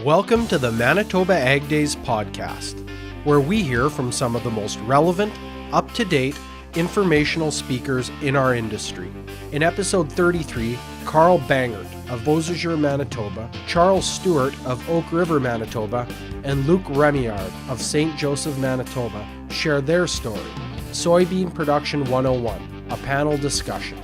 Welcome to the Manitoba Ag Days podcast, where we hear from some of the most relevant, up-to-date, informational speakers in our industry. In episode 33, Carl Bangert of Beausejour, Manitoba, Charles Stewart of Oak River, Manitoba, and Luc Remillard of St. Joseph, Manitoba share their story, Soybean Production 101, a panel discussion.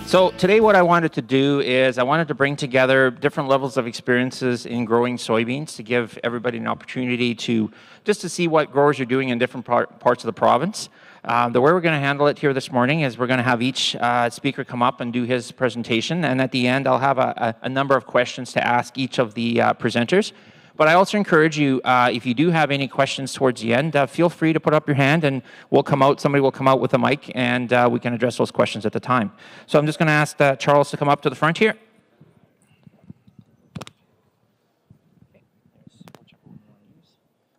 So today what I wanted to do is I wanted to bring together different levels of experiences in growing soybeans to give everybody an opportunity to just to see what growers are doing in different parts of the province. The way we're going to handle it here this morning is we're going to have each speaker come up and do his presentation, and at the end I'll have a number of questions to ask each of the presenters. But I also encourage you, if you do have any questions towards the end, feel free to put up your hand and somebody will come out with a mic and we can address those questions at the time. So I'm just going to ask Charles to come up to the front here.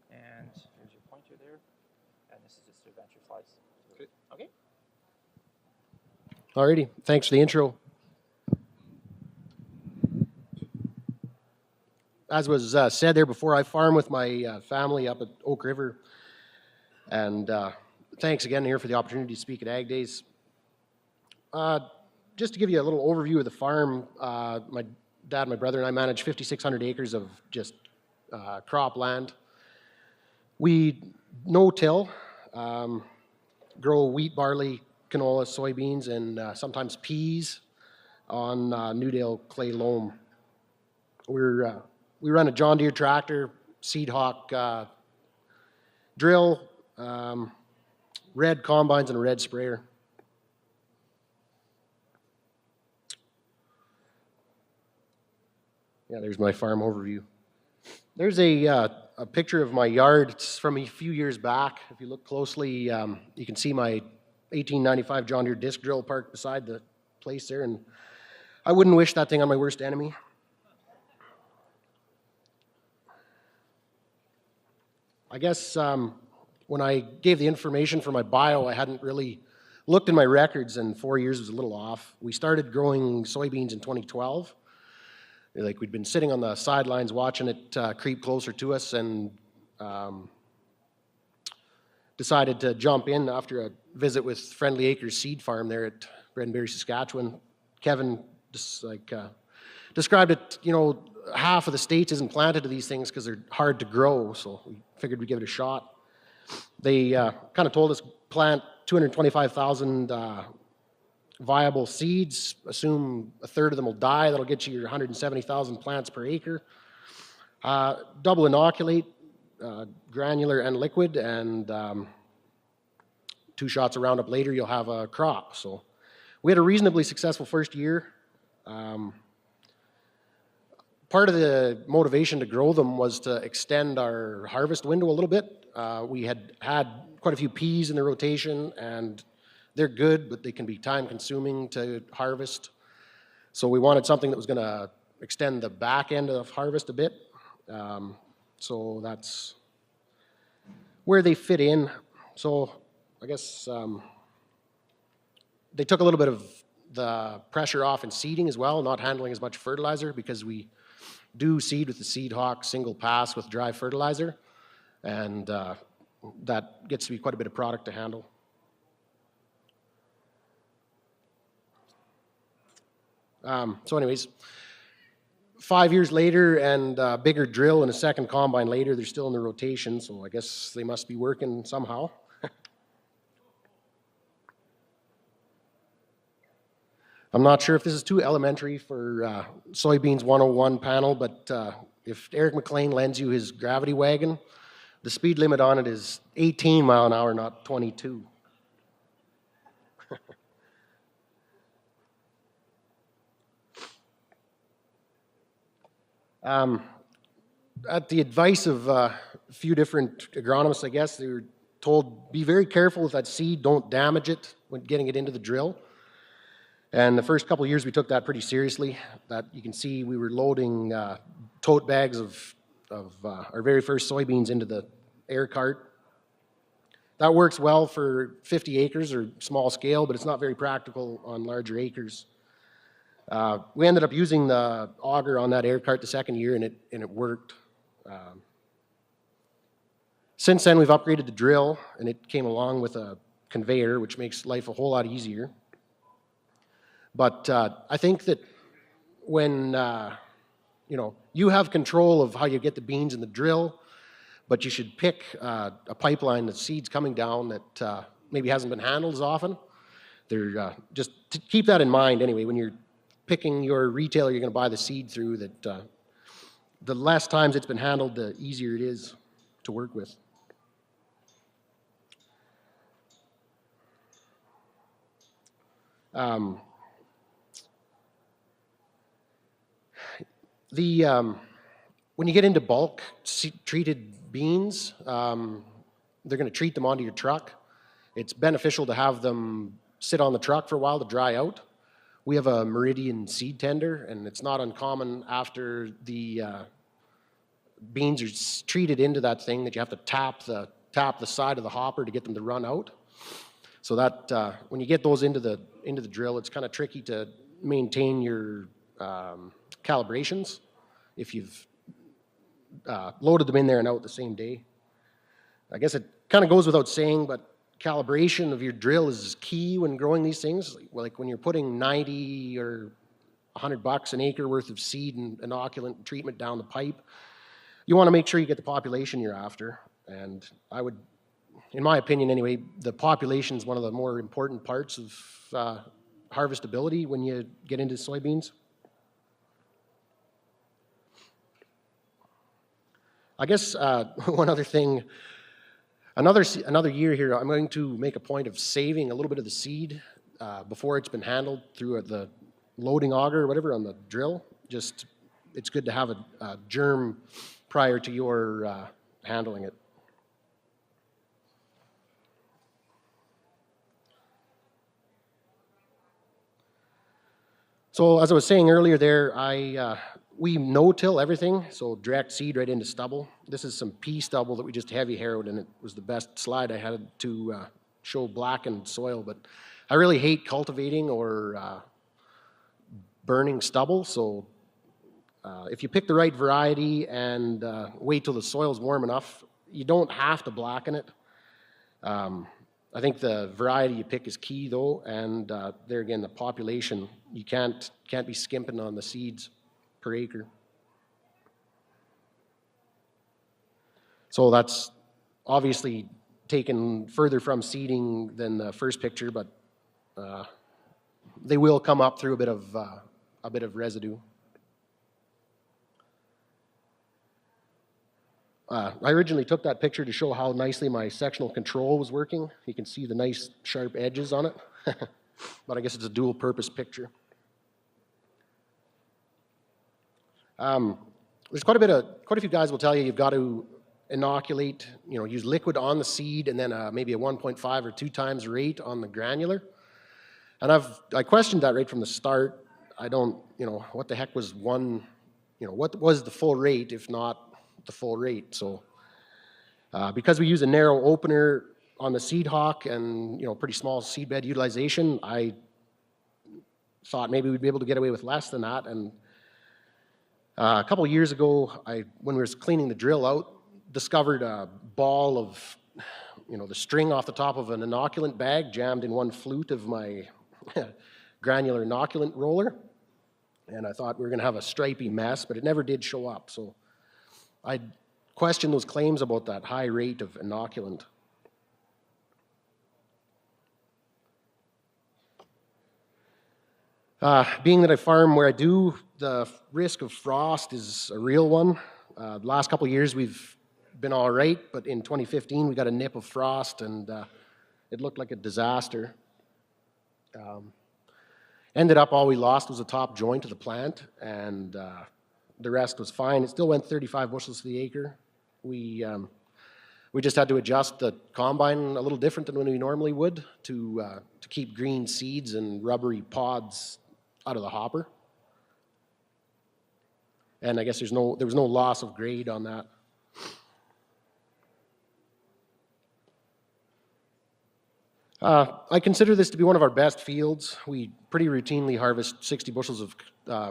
And here's your pointer there. And this is just to advance your slides. Okay. Alrighty, thanks for the intro. As was said there before, I farm with my family up at Oak River, and thanks again here for the opportunity to speak at Ag Days. Just to give you a little overview of the farm, my dad, my brother, and I manage 5,600 acres of just crop land. We no-till, grow wheat, barley, canola, soybeans, and sometimes peas on Newdale clay loam. We run a John Deere tractor, Seed Hawk drill, red combines, and a red sprayer. Yeah, there's my farm overview. There's a picture of my yard. It's from a few years back. If you look closely, you can see my 1895 John Deere disc drill parked beside the place there, and I wouldn't wish that thing on my worst enemy. I guess when I gave the information for my bio, I hadn't really looked in my records, and 4 years was a little off. We started growing soybeans in 2012. We'd been sitting on the sidelines watching it creep closer to us, and decided to jump in after a visit with Friendly Acres Seed Farm there at Bredenberry, Saskatchewan. Kevin described it, half of the states isn't planted to these things because they're hard to grow, so we figured we'd give it a shot. They kind of told us plant 225,000 viable seeds, assume a third of them will die, that'll get you your 170,000 plants per acre. Double inoculate, granular and liquid, and 2 shots of Roundup later you'll have a crop. So we had a reasonably successful first year. Part of the motivation to grow them was to extend our harvest window a little bit. We had quite a few peas in the rotation, and they're good, but they can be time-consuming to harvest. So we wanted something that was going to extend the back end of harvest a bit. So that's where they fit in. So I guess they took a little bit of the pressure off in seeding as well, not handling as much fertilizer, because we do seed with the Seed Hawk single pass with dry fertilizer, and that gets to be quite a bit of product to handle. So anyways, 5 years later and a bigger drill and a second combine later, they're still in the rotation, so I guess they must be working somehow. I'm not sure if this is too elementary for Soybeans 101 panel, but if Eric McLean lends you his gravity wagon, the speed limit on it is 18 mile an hour, not 22. At the advice of a few different agronomists, I guess, they were told, be very careful with that seed, don't damage it when getting it into the drill. And the first couple of years we took that pretty seriously. That you can see we were loading tote bags of our very first soybeans into the air cart. That works well for 50 acres or small scale, but it's not very practical on larger acres. We ended up using the auger on that air cart the second year, and it worked. Since then, we've upgraded the drill, and it came along with a conveyor, which makes life a whole lot easier. But I think that when you have control of how you get the beans in the drill, but you should pick a pipeline that seeds coming down that maybe hasn't been handled as often. They're just to keep that in mind anyway. When you're picking your retailer you're going to buy the seed through, that the less times it's been handled, the easier it is to work with. When you get into bulk treated beans, they're going to treat them onto your truck. It's beneficial to have them sit on the truck for a while to dry out. We have a Meridian seed tender, and it's not uncommon after the beans are treated into that thing that you have to tap the side of the hopper to get them to run out. So that when you get those into the drill, it's kind of tricky to maintain your calibrations if you've loaded them in there and out the same day. I guess it kind of goes without saying, but calibration of your drill is key when growing these things. Like when you're putting 90 or $100 an acre worth of seed and inoculant and treatment down the pipe, you want to make sure you get the population you're after. And I would, in my opinion anyway, the population is one of the more important parts of harvestability when you get into soybeans. I guess one other thing, another year here, I'm going to make a point of saving a little bit of the seed before it's been handled through the loading auger or whatever on the drill. Just, it's good to have a germ prior to your handling it. So as I was saying earlier there, we no-till everything, so direct seed right into stubble. This is some pea stubble that we just heavy harrowed, and it was the best slide I had to show blackened soil. But I really hate cultivating or burning stubble, so if you pick the right variety and wait till the soil's warm enough, you don't have to blacken it. I think the variety you pick is key though, and there again, the population, you can't be skimping on the seeds per acre. So that's obviously taken further from seeding than the first picture, but they will come up through a bit of residue. I originally took that picture to show how nicely my sectional control was working. You can see the nice sharp edges on it, but I guess it's a dual purpose picture. There's quite a few guys will tell you you've got to inoculate, use liquid on the seed and then maybe a 1.5 or 2 times rate on the granular. And I questioned that right from the start. I don't, what the heck was what was the full rate if not the full rate? So because we use a narrow opener on the seed hawk and pretty small seed bed utilization, I thought maybe we'd be able to get away with less than that. And a couple of years ago, when we were cleaning the drill out, discovered a ball of, the string off the top of an inoculant bag jammed in one flute of my granular inoculant roller. And I thought we were going to have a stripy mess, but it never did show up. So I questioned those claims about that high rate of inoculant. Being that I farm where I do, the risk of frost is a real one. The last couple of years we've been all right, but in 2015 we got a nip of frost and it looked like a disaster. Ended up all we lost was a top joint of the plant, and the rest was fine. It still went 35 bushels to the acre. We just had to adjust the combine a little different than when we normally would to keep green seeds and rubbery pods out of the hopper. And I guess there was no loss of grade on that. I consider this to be one of our best fields. We pretty routinely harvest 60 bushels of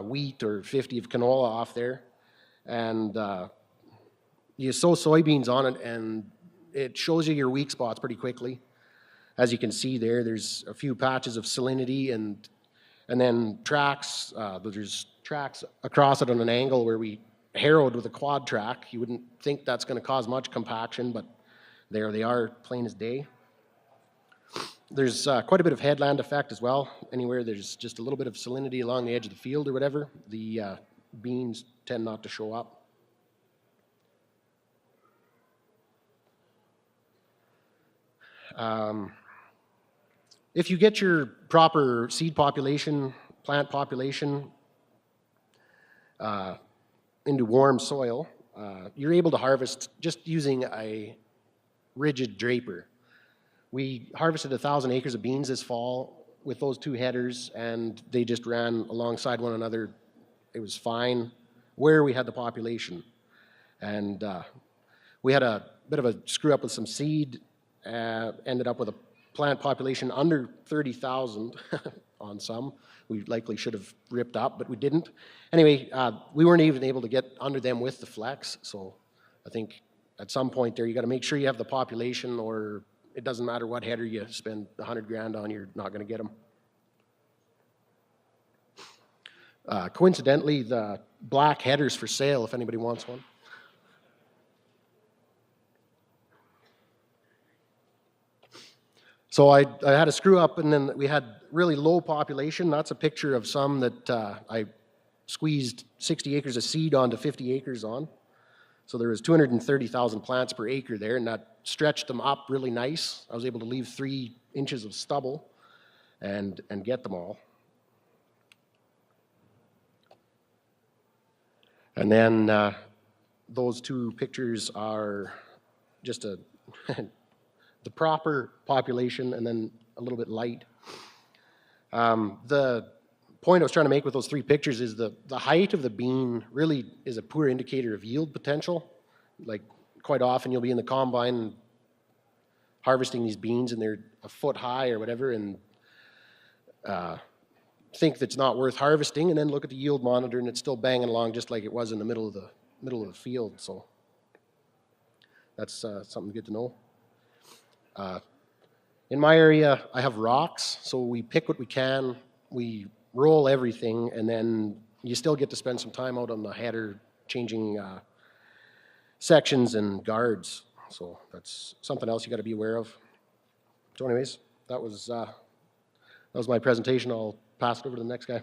wheat or 50 of canola off there. And you sow soybeans on it, and it shows you your weak spots pretty quickly. As you can see there, there's a few patches of salinity and then tracks. There's tracks across it on an angle where we harrowed with a quad track. You wouldn't think that's going to cause much compaction, but there they are, plain as day. There's quite a bit of headland effect as well. Anywhere there's just a little bit of salinity along the edge of the field or whatever, the beans tend not to show up. If you get your proper seed population, plant population into warm soil, you're able to harvest just using a rigid draper. We harvested 1,000 acres of beans this fall with those two headers, and they just ran alongside one another. It was fine where we had the population. And we had a bit of a screw up with some seed, ended up with a plant population under 30,000 on some. We likely should have ripped up, but we didn't. Anyway, we weren't even able to get under them with the flex, so I think at some point there you got to make sure you have the population, or it doesn't matter what header you spend 100 grand on, you're not going to get them. Coincidentally, the black header's for sale if anybody wants one. So I had a screw up, and then we had really low population. That's a picture of some that I squeezed 60 acres of seed onto 50 acres on. So there was 230,000 plants per acre there, and that stretched them up really nice. I was able to leave 3 inches of stubble and get them all. And then those two pictures are just the proper population and then a little bit light. The point I was trying to make with those 3 pictures is the height of the bean really is a poor indicator of yield potential. Like quite often you'll be in the combine harvesting these beans and they're a foot high or whatever, and think that's not worth harvesting, and then look at the yield monitor and it's still banging along just like it was in the middle of the field. So that's something good to know. In my area, I have rocks, so we pick what we can, we roll everything, and then you still get to spend some time out on the header changing sections and guards. So that's something else you got to be aware of. So anyways, that was my presentation. I'll pass it over to the next guy.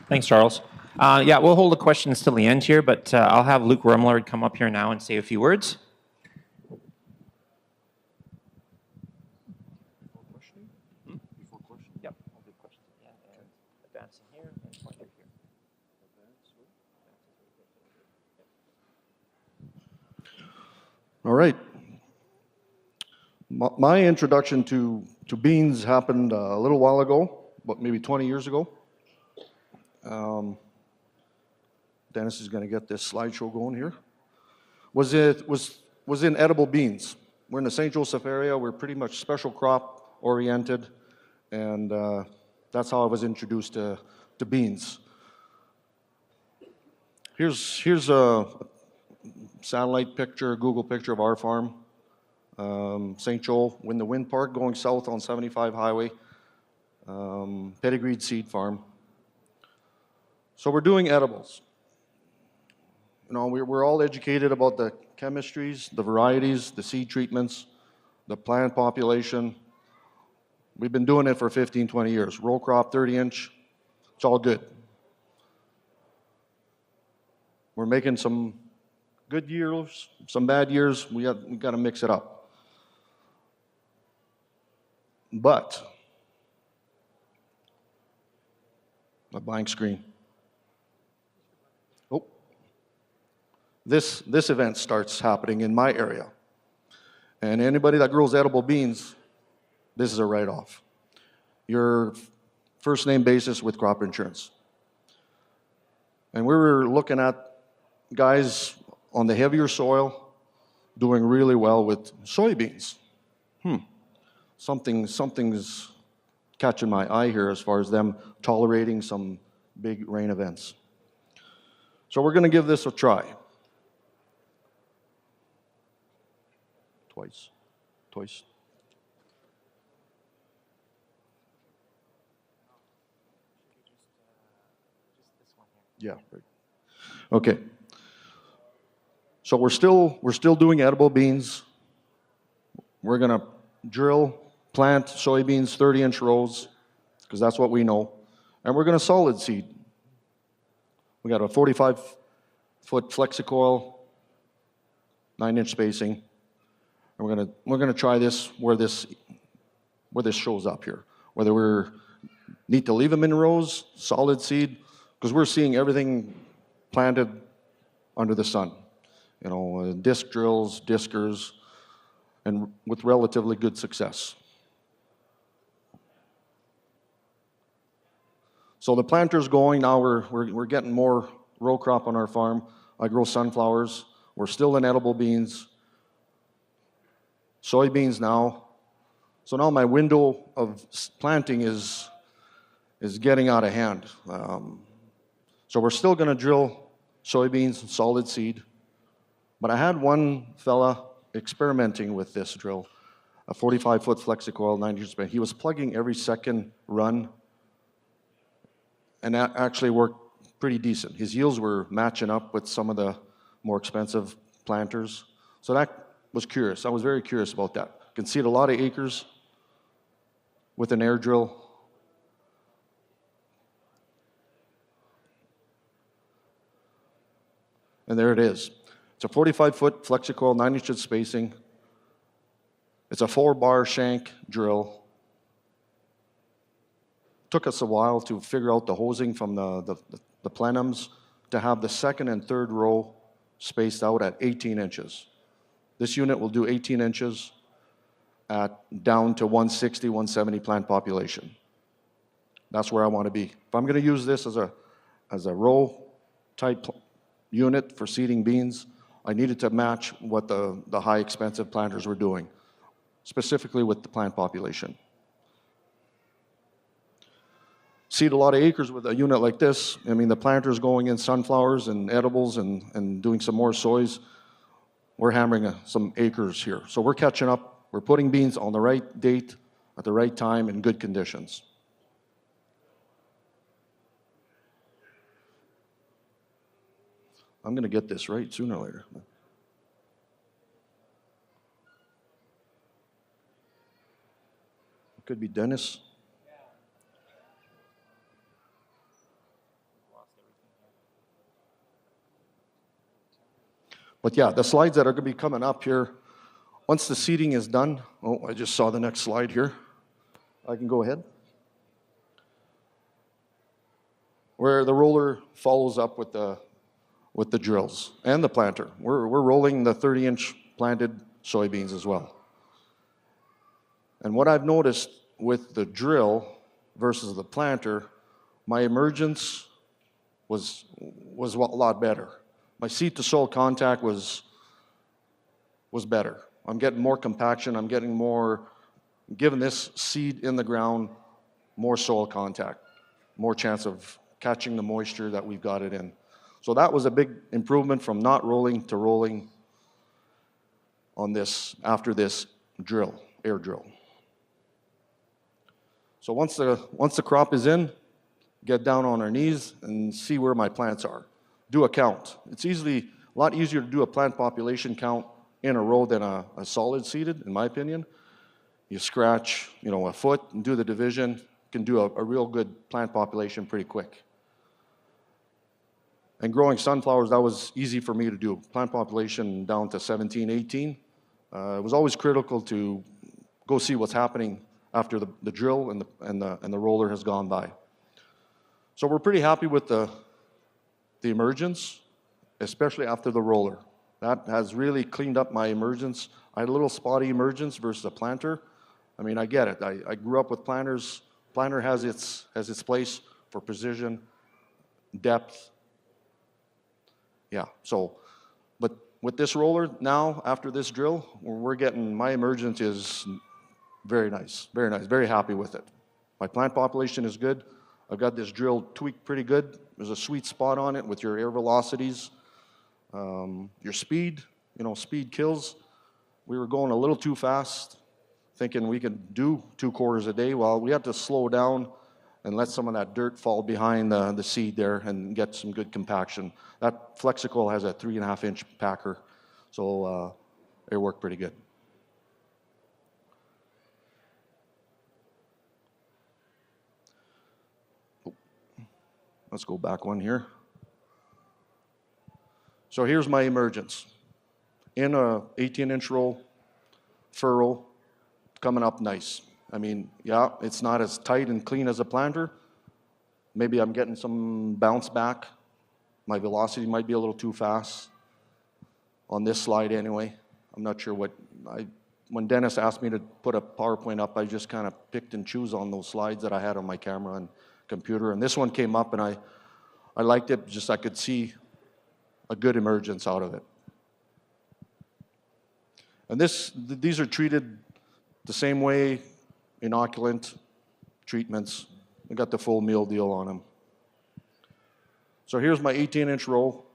Thanks, Charles. Yeah, we'll hold the questions till the end here, but I'll have Luke Rumlard come up here now and say a few words. Yep, I'll do questions at the end and advancing here and pointer here. All right. My introduction to beans happened a little while ago, but maybe 20 years ago. Dennis is going to get this slideshow going here. Was in edible beans. We're in the St. Joseph area. We're pretty much special crop oriented, and that's how I was introduced to beans. Here's a satellite picture, Google picture of our farm, St. Joe, in the Wind Park, going south on 75 highway, pedigreed seed farm. So we're doing edibles. You know, we're all educated about the chemistries, the varieties, the seed treatments, the plant population. We've been doing it for 15, 20 years. Row crop, 30-inch, it's all good. We're making some good years, some bad years. We got to mix it up. But a blank screen. Oh, this event starts happening in my area, and anybody that grows edible beans, this is a write-off. Your first name basis with crop insurance. And we were looking at guys on the heavier soil doing really well with soybeans. Something's catching my eye here as far as them tolerating some big rain events. So we're going to give this a try. Twice. Yeah, right. Okay. So we're still doing edible beans. We're going to drill, plant soybeans 30-inch rows, because that's what we know. And we're going to solid seed. We got a 45-foot flexicoil, 9-inch spacing. And we're gonna try this where this shows up here. Whether we need to leave them in rows, solid seed, because we're seeing everything planted under the sun. You know, disc drills, diskers, and with relatively good success. So the planter's going now. We're getting more row crop on our farm. I grow sunflowers. We're still in edible beans. Soybeans now. So now my window of planting is getting out of hand. So we're still going to drill soybeans, solid seed. But I had one fella experimenting with this drill, a 45-foot flexicoil, 9-inch span. He was plugging every second run, and that actually worked pretty decent. His yields were matching up with some of the more expensive planters. So that was curious. I was very curious about that. You can seed a lot of acres with an air drill. And there it is. It's a 45-foot flexicoil, 9-inch spacing. It's a 4-bar shank drill. Took us a while to figure out the hosing from the plenums to have the second and third row spaced out at 18 inches. This unit will do 18 inches at down to 160, 170 plant population. That's where I want to be. If I'm going to use this as a row type unit for seeding beans, I needed to match what the high expensive planters were doing, specifically with the plant population. Seed a lot of acres with a unit like this. I mean, the planter's going in sunflowers and edibles and doing some more soys. We're hammering some acres here. So we're catching up. We're putting beans on the right date, at the right time, in good conditions. I'm going to get this right sooner or later. It could be Dennis. But yeah, the slides that are going to be coming up here, once the seeding is done, oh, I just saw the next slide here. I can go ahead. Where the roller follows up with the drills and the planter. We're rolling the 30-inch planted soybeans as well. And what I've noticed with the drill versus the planter, my emergence was a lot better. My seed to soil contact was better. I'm getting more compaction. I'm getting more, giving this seed in the ground more soil contact, more chance of catching the moisture that we've got it in. So that was a big improvement from not rolling to rolling on this after this drill, air drill. So once the crop is in, get down on our knees and see where my plants are. Do a count. It's a lot easier to do a plant population count in a row than a solid seeded, in my opinion. You scratch, a foot and do the division. You can do a real good plant population pretty quick. And growing sunflowers, that was easy for me to do. Plant population down to 17, 18. It was always critical to go see what's happening after the drill and the roller has gone by. So we're pretty happy with the emergence, especially after the roller. That has really cleaned up my emergence. I had a little spotty emergence versus a planter. I mean, I get it. I grew up with planters. Planter has its place for precision, depth. Yeah, but with this roller now, after this drill, we're getting, my emergence is very nice, very nice, very happy with it. My plant population is good. I've got this drill tweaked pretty good. There's a sweet spot on it with your air velocities, your speed. You know, speed kills. We were going a little too fast, thinking we could do 2 quarters a day. Well, we had to slow down and let some of that dirt fall behind the seed there and get some good compaction. That Flexicle has a 3.5-inch packer, so it worked pretty good. Let's go back one here. So here's my emergence. In a 18-inch roll, furrow, coming up nice. I mean, yeah, it's not as tight and clean as a planter. Maybe I'm getting some bounce back. My velocity might be a little too fast on this slide anyway. I'm not sure when Dennis asked me to put a PowerPoint up, I just kind of picked and chose on those slides that I had on my camera and computer. And this one came up and I liked it, just I could see a good emergence out of it. And these are treated the same way, inoculant treatments. They got the full meal deal on them. So here's my 18-inch row.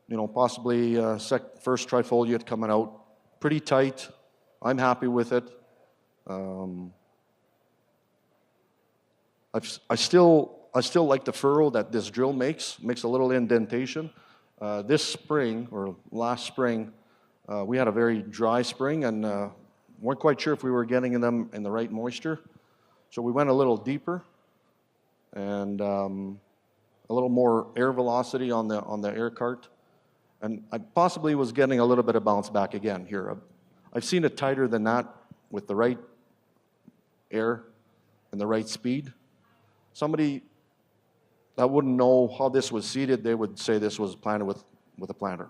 You know, possibly first trifoliate coming out. Pretty tight. I'm happy with it. I still like the furrow that this drill makes. Makes a little indentation. This spring, or last spring, we had a very dry spring and weren't quite sure if we were getting them in the right moisture. So we went a little deeper and a little more air velocity on the air cart. And I possibly was getting a little bit of bounce back again here. I've seen it tighter than that with the right air and the right speed. Somebody that wouldn't know how this was seeded, they would say this was planted with a planter.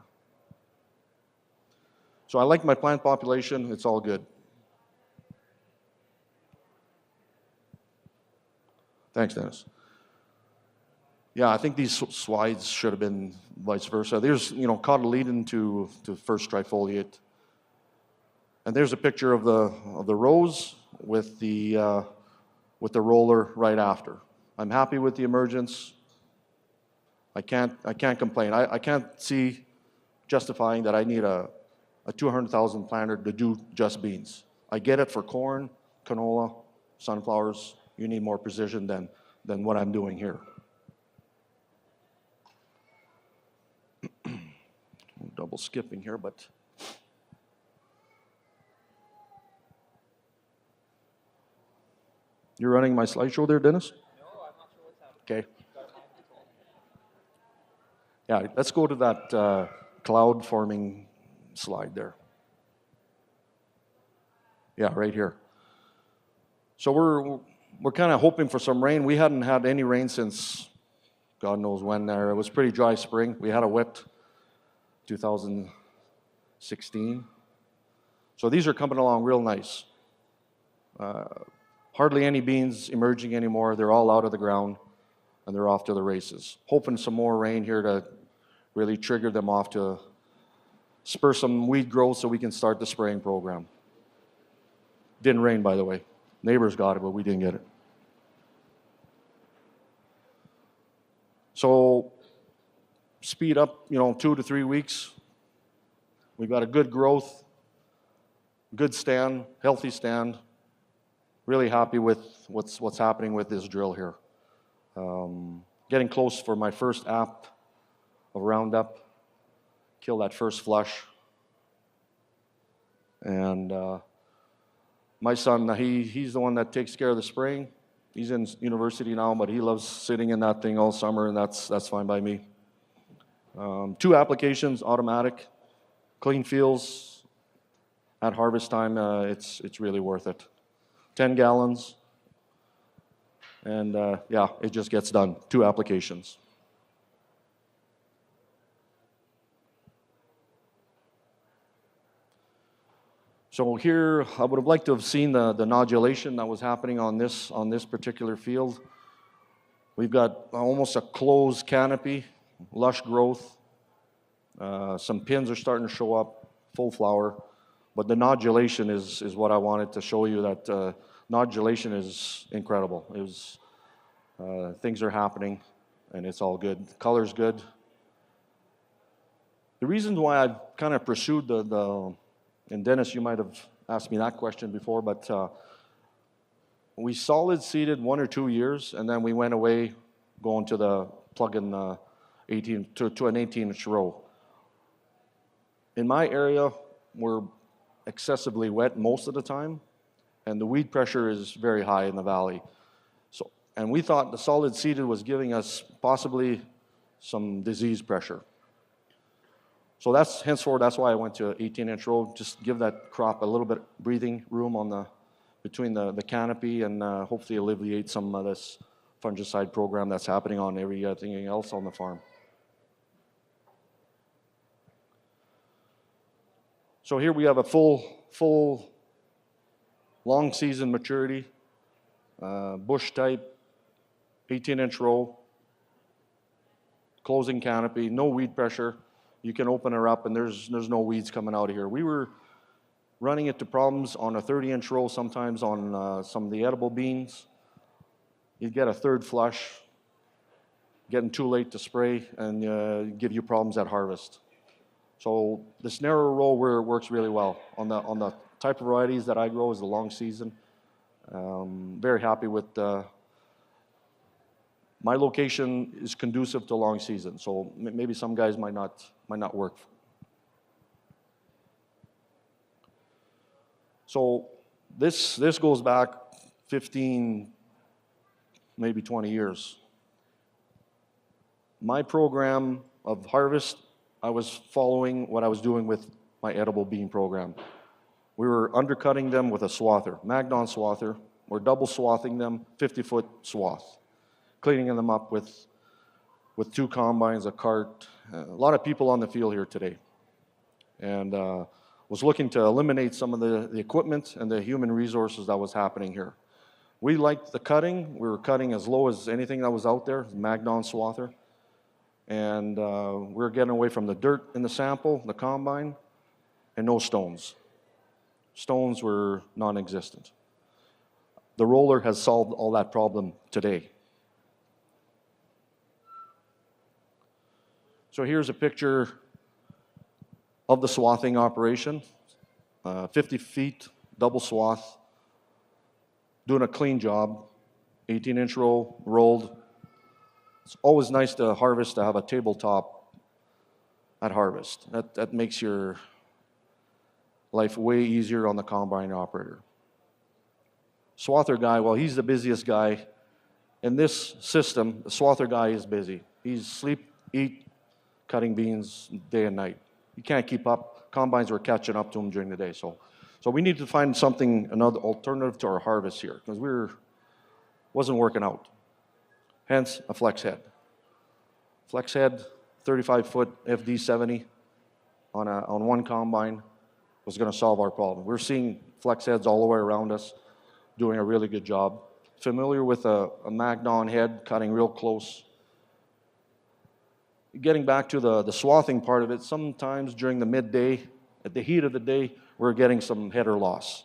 So I like my plant population. It's all good. Thanks, Dennis. Yeah, I think these slides should have been vice versa. There's, you know, cotyledon to first trifoliate. And there's a picture of the rows with the roller right after. I'm happy with the emergence. I can't complain. I can't see justifying that I need a 200,000 planter to do just beans. I get it for corn, canola, sunflowers. You need more precision than what I'm doing here. Double skipping here, but you're running my slideshow there, Dennis? No, I'm not sure what's happening. Okay. Yeah, let's go to that cloud forming slide there. Yeah, right here. So we're kind of hoping for some rain. We hadn't had any rain since God knows when there. It was pretty dry spring. We had a wet 2016. So these are coming along real nice. Hardly any beans emerging anymore. They're all out of the ground and they're off to the races. Hoping some more rain here to really trigger them off to spur some weed growth so we can start the spraying program. Didn't rain, by the way. Neighbors got it, but we didn't get it. So speed up, 2 to 3 weeks. We've got a good growth, good stand, healthy stand. Really happy with what's happening with this drill here. Getting close for my first app of Roundup. Kill that first flush. And my son, he's the one that takes care of the spraying. He's in university now, but he loves sitting in that thing all summer, and that's fine by me. 2 applications, automatic, clean fields. At harvest time, it's really worth it. 10 gallons, and yeah, it just gets done. 2 applications. So here, I would have liked to have seen the nodulation that was happening on this particular field. We've got almost a closed canopy, lush growth. Some pins are starting to show up, full flower. But the nodulation is what I wanted to show you, that nodulation is incredible. Things are happening, and it's all good. The color's good. The reason why I've kind of pursued and Dennis, you might have asked me that question before, but we solid seeded 1 or 2 years, and then we went away going to the plug-in 18 to an 18-inch row. In my area, we're excessively wet most of the time, and the weed pressure is very high in the valley. So, and we thought the solid seeded was giving us possibly some disease pressure. So henceforth, that's why I went to 18-inch row, just give that crop a little bit breathing room between the canopy, and hopefully alleviate some of this fungicide program that's happening on everything else on the farm. So here we have a full long season maturity, bush type, 18-inch row, closing canopy, no weed pressure. You can open her up and there's no weeds coming out of here. We were running into problems on a 30-inch row sometimes on some of the edible beans. You'd get a third flush, getting too late to spray, and give you problems at harvest. So this narrow row works really well. On the type of varieties that I grow is the long season. Very happy with my location is conducive to long season, so maybe some guys might not work. So this goes back 15, maybe 20 years. My program of harvest, I was following what I was doing with my edible bean program. We were undercutting them with a swather, Magnon swather. We're double swathing them, 50-foot swath, cleaning them up with 2 combines, a cart. A lot of people on the field here today. And was looking to eliminate some of the equipment and the human resources that was happening here. We liked the cutting. We were cutting as low as anything that was out there, Magnon swather. And we were getting away from the dirt in the sample, the combine, and no stones. Stones were non-existent. The roller has solved all that problem today. So here's a picture of the swathing operation. 50 feet, double swath, doing a clean job, 18-inch row, rolled. It's always nice to harvest, to have a tabletop at harvest. That makes your life way easier on the combine operator. Swather guy, well, he's the busiest guy. In this system, the swather guy is busy. He's sleep, eat, cutting beans day and night. You can't keep up. Combines were catching up to him during the day. So we need to find something, another alternative to our harvest here, because wasn't working out. Hence, a flex head. Flex head, 35-foot FD70 on one combine was going to solve our problem. We're seeing flex heads all the way around us doing a really good job. Familiar with a Magnon head, cutting real close. Getting back to the swathing part of it, sometimes during the midday, at the heat of the day, we're getting some header loss.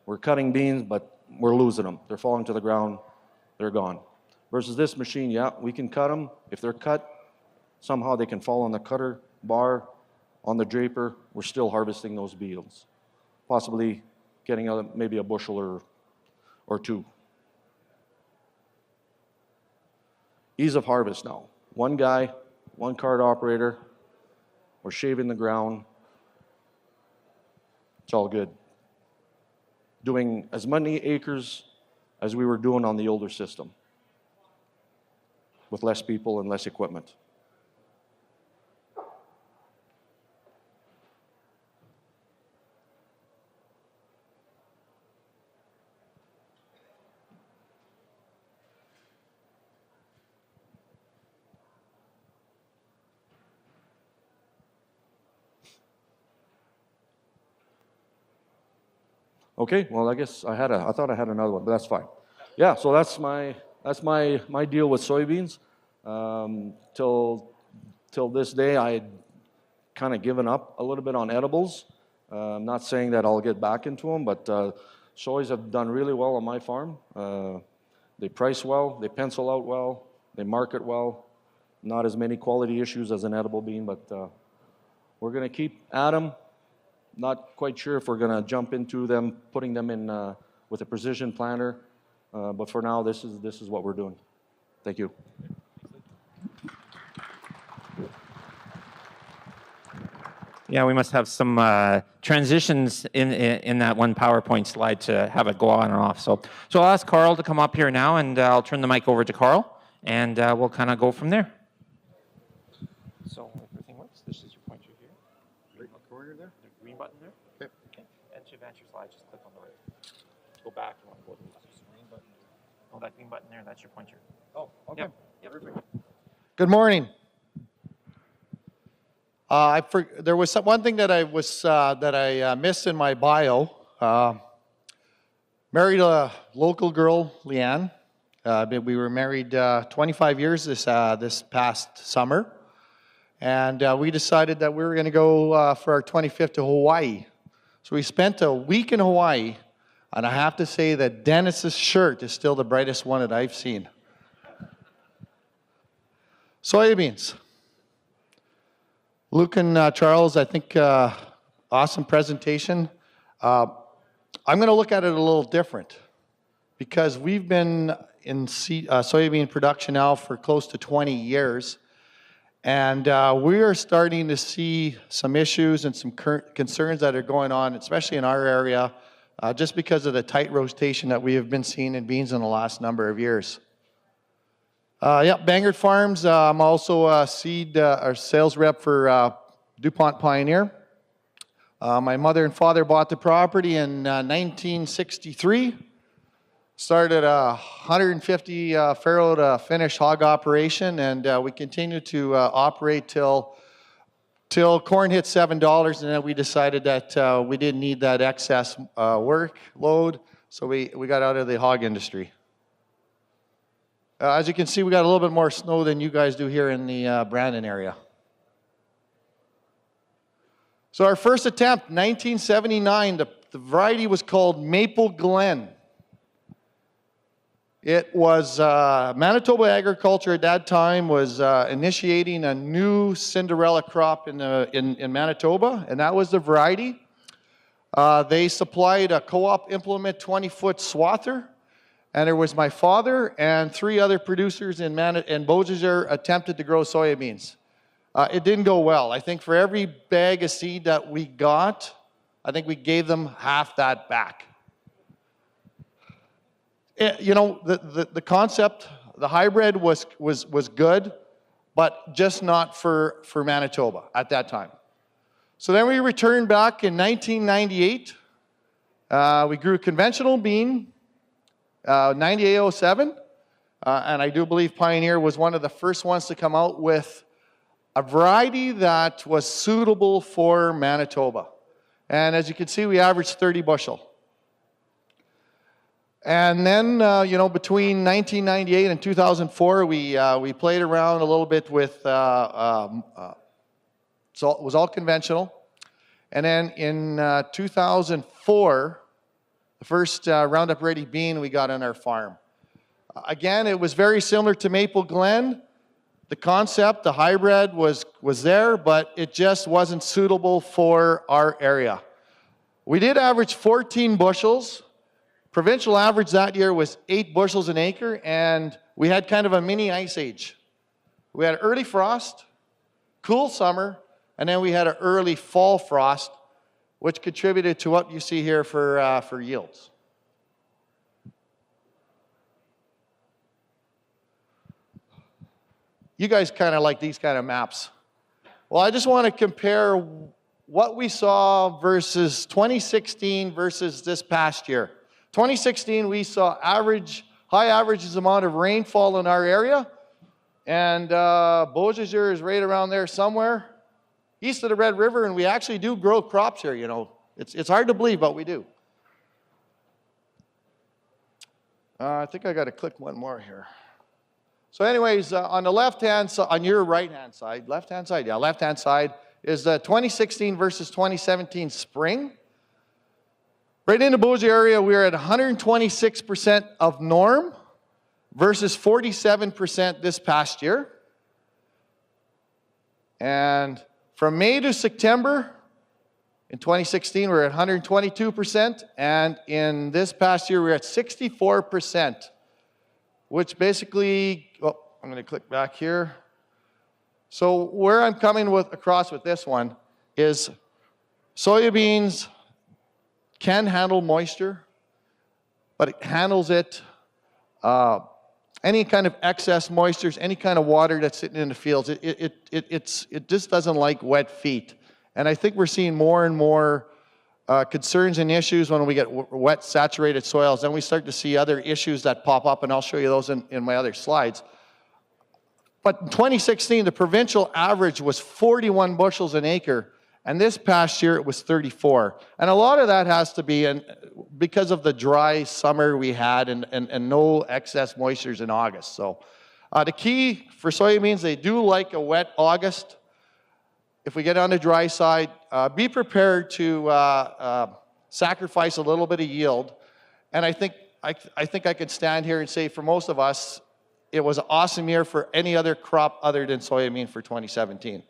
We're cutting beans, but we're losing them. They're falling to the ground, they're gone. Versus this machine, yeah, we can cut them. If they're cut, somehow they can fall on the cutter bar, on the draper. We're still harvesting those beans. Possibly getting maybe a bushel or 2. Ease of harvest now. One guy, one cart operator. We're shaving the ground. It's all good. Doing as many acres as we were doing on the older system, with less people and less equipment. Okay, well, I guess I thought I had another one, but that's fine. Yeah, so that's my deal with soybeans. Till this day, I had kind of given up a little bit on edibles. I'm not saying that I'll get back into them, but soys have done really well on my farm. They price well, they pencil out well, they market well. Not as many quality issues as an edible bean, but we're going to keep at them. Not quite sure if we're going to jump into them, putting them in with a precision planter, but for now, this is what we're doing. Thank you. Yeah, we must have some transitions in that one PowerPoint slide to have it go on and off. So I'll ask Carl to come up here now, and I'll turn the mic over to Carl, and we'll kind of go from there. So if everything works, this is your pointer here. Right in the corner there? The green button there? Okay. And to advance your slide, just click on the right. Go back. You want to go to the green button. Oh, that green button there, that's your pointer. Oh, okay. Yep. Perfect. Good morning. There was one thing that I missed in my bio. Married a local girl, Leanne. We were married 25 years this past summer, and we decided that we were going to go for our 25th to Hawaii. So we spent a week in Hawaii, and I have to say that Dennis's shirt is still the brightest one that I've seen. Soybeans. Luke and Charles, I think awesome presentation. I'm going to look at it a little different because we've been in soybean production now for close to 20 years, and we are starting to see some issues and some concerns that are going on, especially in our area, just because of the tight rotation that we have been seeing in beans in the last number of years. Bangor Farms. I'm also a seed or sales rep for DuPont Pioneer. My mother and father bought the property in 1963. Started a 150 farrow to finish hog operation, and we continued to operate till corn hit $7, and then we decided that we didn't need that excess workload, so we got out of the hog industry. As you can see, we got a little bit more snow than you guys do here in the Brandon area. So our first attempt, 1979, the variety was called Maple Glen. It was Manitoba Agriculture at that time was initiating a new Cinderella crop in Manitoba, and that was the variety. They supplied a co-op implement 20-foot swather. And there was my father and 3 other producers in Beausejour attempted to grow soybeans. It didn't go well. I think for every bag of seed that we got, I think we gave them half that back. The concept, the hybrid was good, but just not for Manitoba at that time. So then we returned back in 1998. We grew conventional bean. 9807, and I do believe Pioneer was one of the first ones to come out with a variety that was suitable for Manitoba. And as you can see, we averaged 30 bushel. And then, between 1998 and 2004, we played around a little bit with, so it was all conventional. And then in 2004, the first Roundup Ready bean we got on our farm. Again, it was very similar to Maple Glen. The concept, the hybrid was there, but it just wasn't suitable for our area. We did average 14 bushels. Provincial average that year was 8 bushels an acre, and we had kind of a mini ice age. We had early frost, cool summer, and then we had an early fall frost, which contributed to what you see here for yields. You guys kind of like these kind of maps. Well, I just want to compare what we saw versus 2016 versus this past year. 2016, we saw high averages amount of rainfall in our area, and Beausejour is right around there somewhere, east of the Red River, and we actually do grow crops here, It's hard to believe, but we do. I think I got to click one more here. So anyways, on the left-hand side, on your right-hand side, left-hand side is the 2016 versus 2017 spring. Right in the Beausejour area, we're at 126% of norm. versus 47% this past year. And from May to September in 2016, we're at 122%, and in this past year, we're at 64%, which basically, oh, I'm going to click back here. So where I'm coming across with this one is soybeans can handle moisture, but it handles it, any kind of excess moistures, any kind of water that's sitting in the fields, it just doesn't like wet feet. And I think we're seeing more and more concerns and issues when we get wet, saturated soils. Then we start to see other issues that pop up, and I'll show you those in my other slides. But in 2016, the provincial average was 41 bushels an acre, and this past year it was 34. And a lot of that has to be because of the dry summer we had and no excess moistures in August. So the key for soybeans, they do like a wet August. If we get on the dry side, be prepared to sacrifice a little bit of yield. And I think I could stand here and say for most of us, it was an awesome year for any other crop other than soybean for 2017.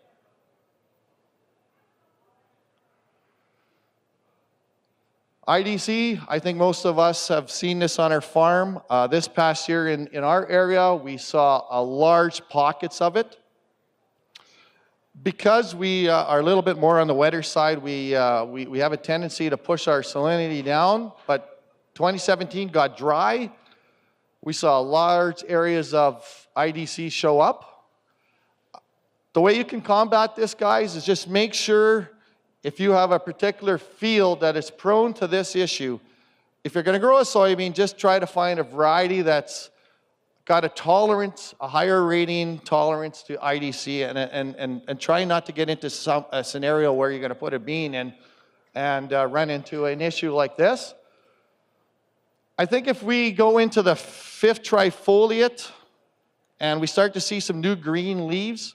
IDC, I think most of us have seen this on our farm. This past year in our area, we saw large pockets of it. Because we are a little bit more on the wetter side, we have a tendency to push our salinity down, but 2017 got dry. We saw large areas of IDC show up. The way you can combat this, guys, is just make sure if you have a particular field that is prone to this issue, if you're going to grow a soybean, just try to find a variety that's got a tolerance, a higher rating tolerance to IDC, and try not to get into a scenario where you're going to put a bean in and run into an issue like this. I think if we go into the fifth trifoliate and we start to see some new green leaves,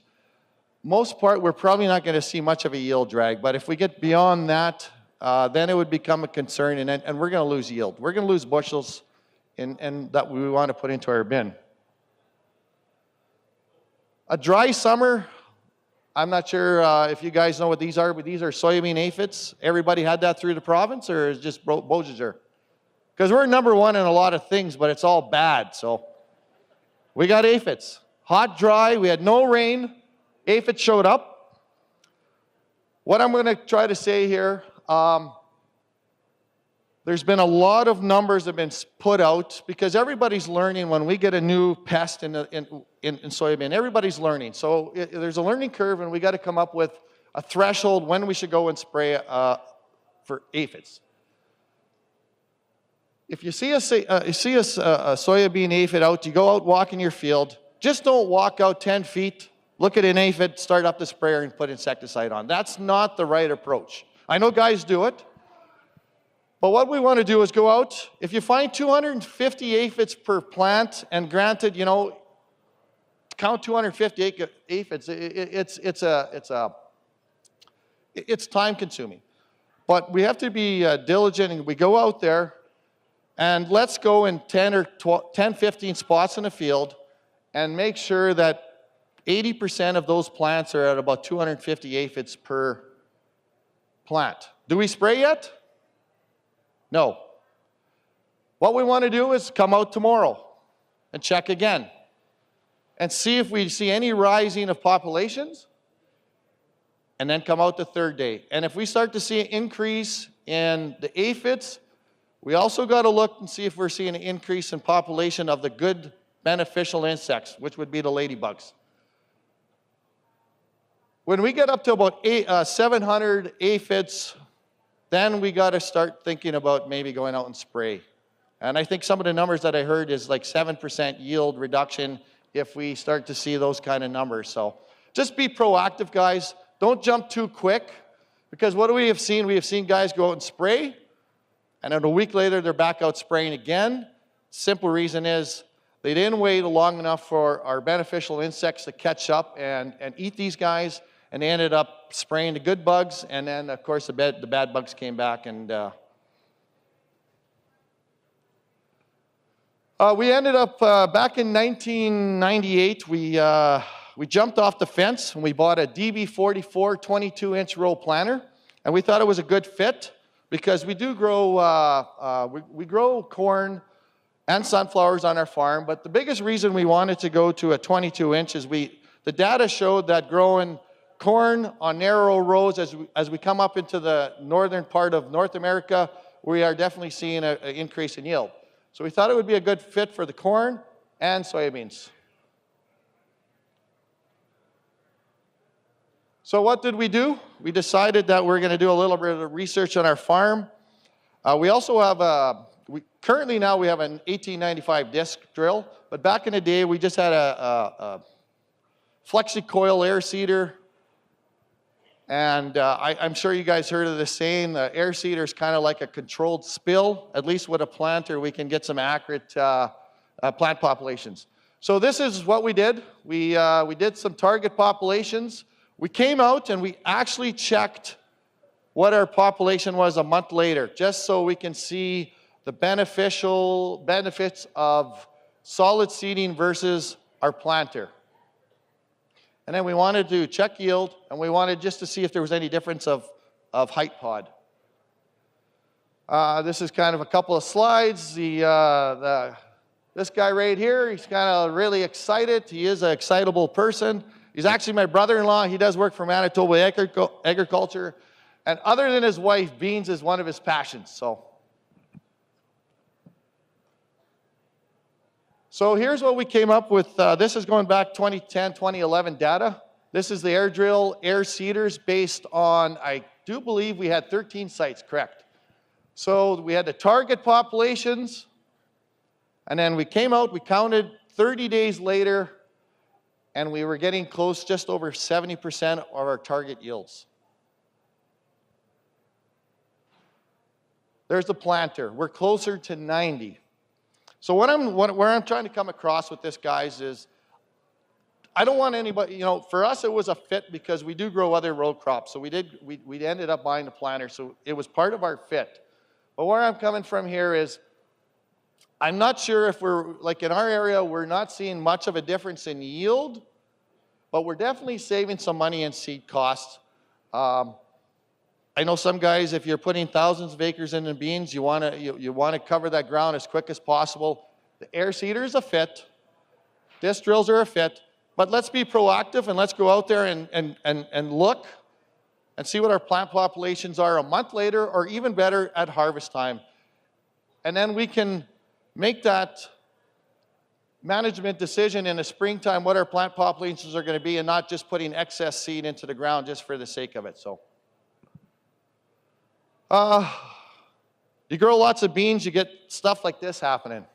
most part we're probably not going to see much of a yield drag. But if we get beyond that, then it would become a concern, and we're going to lose yield. We're going to lose bushels and that we want to put into our bin. A dry summer, I'm not sure if you guys know what these are, but these are soybean aphids. Everybody had that through the province, or is it just Beausejour? Because we're number one in a lot of things, but it's all bad. So we got aphids. Hot, dry, we had no rain. Aphids showed up. What I'm going to try to say here, there's been a lot of numbers that have been put out because everybody's learning when we get a new pest in soybean. Everybody's learning. So there's a learning curve, and we got to come up with a threshold when we should go and spray for aphids. If you see a soybean aphid out, you go out, walk in your field. Just don't walk out 10 feet, look at an aphid, start up the sprayer, and put insecticide on. That's not the right approach. I know guys do it. But what we want to do is go out. If you find 250 aphids per plant, and granted, you know, count 250 aphids, it's time consuming. But we have to be diligent, and we go out there, and let's go in 10, 15 spots in the field and make sure that 80% of those plants are at about 250 aphids per plant. Do we spray yet? No. What we want to do is come out tomorrow and check again and see if we see any rising of populations, and then come out the third day. And if we start to see an increase in the aphids, we also got to look and see if we're seeing an increase in population of the good beneficial insects, which would be the ladybugs. When we get up to about 700 aphids, then we got to start thinking about maybe going out and spray. And I think some of the numbers that I heard is like 7% yield reduction if we start to see those kind of numbers. So just be proactive, guys. Don't jump too quick, because what do we have seen? We have seen guys go out and spray, and then a week later they're back out spraying again. Simple reason is they didn't wait long enough for our beneficial insects to catch up and eat these guys, and they ended up spraying the good bugs, and then, of course, the bad bugs came back. And We ended up back in 1998. We jumped off the fence and we bought a DB44 22-inch row planter, and we thought it was a good fit because we do grow we grow corn and sunflowers on our farm. But the biggest reason we wanted to go to a 22-inch is the data showed that growing corn on narrow rows as we come up into the northern part of North America, we are definitely seeing an increase in yield. So we thought it would be a good fit for the corn and soybeans. So what did we do? We decided that we're going to do a little bit of research on our farm. We also have currently now we have an 1895 disc drill, but back in the day we just had a flexi-coil air seeder. And I'm sure you guys heard of this saying, the air seeder is kind of like a controlled spill. At least with a planter, we can get some accurate plant populations. So this is what we did. We did some target populations. We came out and we actually checked what our population was a month later, just so we can see the benefits of solid seeding versus our planter. And then we wanted to check yield, and we wanted just to see if there was any difference of height pod. This is kind of a couple of slides. This guy right here, he's kind of really excited. He is an excitable person. He's actually my brother-in-law. He does work for Manitoba Agriculture. And other than his wife, beans is one of his passions. So here's what we came up with. This is going back 2010, 2011 data. This is the air drill, air seeders based on, I do believe we had 13 sites, correct. So we had the target populations, and then we came out, we counted 30 days later, and we were getting close, just over 70% of our target yields. There's the planter. We're closer to 90. So where I'm trying to come across with this, guys, is I don't want anybody, for us it was a fit because we do grow other row crops. So we ended up buying the planter, so it was part of our fit. But where I'm coming from here is I'm not sure if we're, like in our area, we're not seeing much of a difference in yield, but we're definitely saving some money in seed costs. I know some guys, if you're putting thousands of acres into beans, you want to cover that ground as quick as possible. The air seeder is a fit. Disc drills are a fit. But let's be proactive and let's go out there and look and see what our plant populations are a month later, or even better at harvest time. And then we can make that management decision in the springtime what our plant populations are going to be, and not just putting excess seed into the ground just for the sake of it. So. You grow lots of beans, you get stuff like this happening,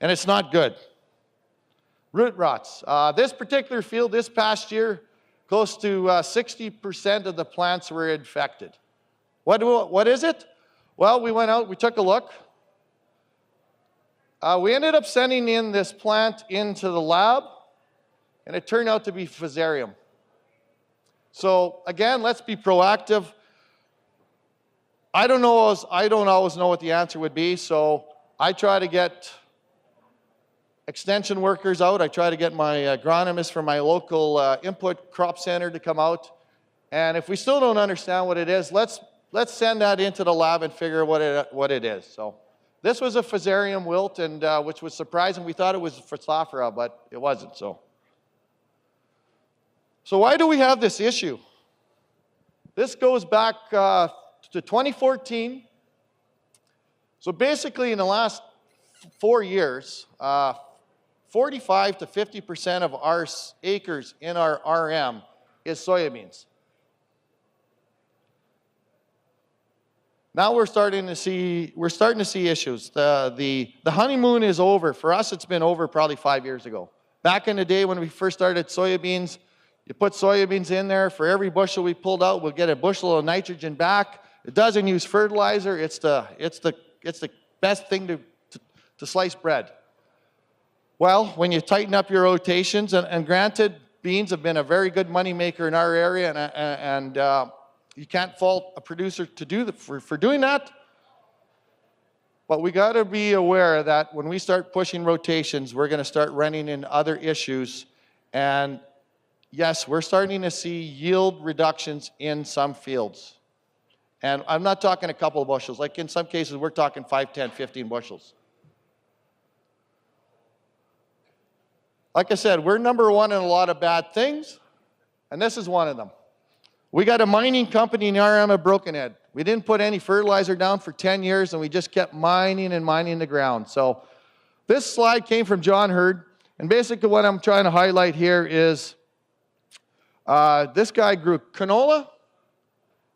and it's not good. Root rots. This particular field this past year, close to 60% of the plants were infected. What is it? Well, we went out, we took a look. We ended up sending in this plant into the lab, and it turned out to be Fusarium. So again, let's be proactive. I don't always know what the answer would be, so I try to get extension workers out. I try to get my agronomist from my local input crop center to come out. And if we still don't understand what it is, let's send that into the lab and figure what it is. So this was a Fusarium wilt, and which was surprising. We thought it was Phytophthora, but it wasn't. So why do we have this issue? This goes back to 2014. So basically in the last 4 years, 45 to 50% of our acres in our RM is soybeans. Now we're starting to see issues. The honeymoon is over. For us, it's been over probably 5 years ago. Back in the day when we first started soybeans, you put soybeans in there. For every bushel we pulled out, we'll get a bushel of nitrogen back. It doesn't use fertilizer. It's the best thing to slice bread. Well, when you tighten up your rotations, and granted, beans have been a very good money maker in our area, and you can't fault a producer for doing that. But we got to be aware that when we start pushing rotations, we're going to start running into other issues. And yes, we're starting to see yield reductions in some fields. And I'm not talking a couple of bushels. Like in some cases, we're talking 5, 10, 15 bushels. Like I said, we're number one in a lot of bad things, and this is one of them. We got a mining company in Yarama Brokenhead. We didn't put any fertilizer down for 10 years, and we just kept mining and mining the ground. So this slide came from John Hurd, and basically what I'm trying to highlight here is this guy grew canola.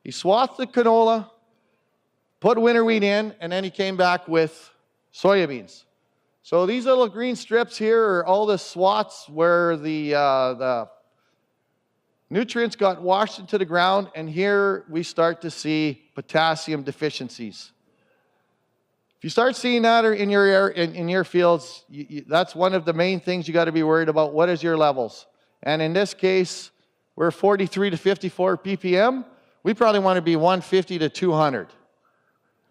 He swathed the canola, put winter wheat in, and then he came back with soybeans. So these little green strips here are all the swaths where the nutrients got washed into the ground, and here we start to see potassium deficiencies. If you start seeing that in your fields, that's one of the main things you got to be worried about. What is your levels? And in this case, we're 43 to 54 ppm. We probably want to be 150 to 200.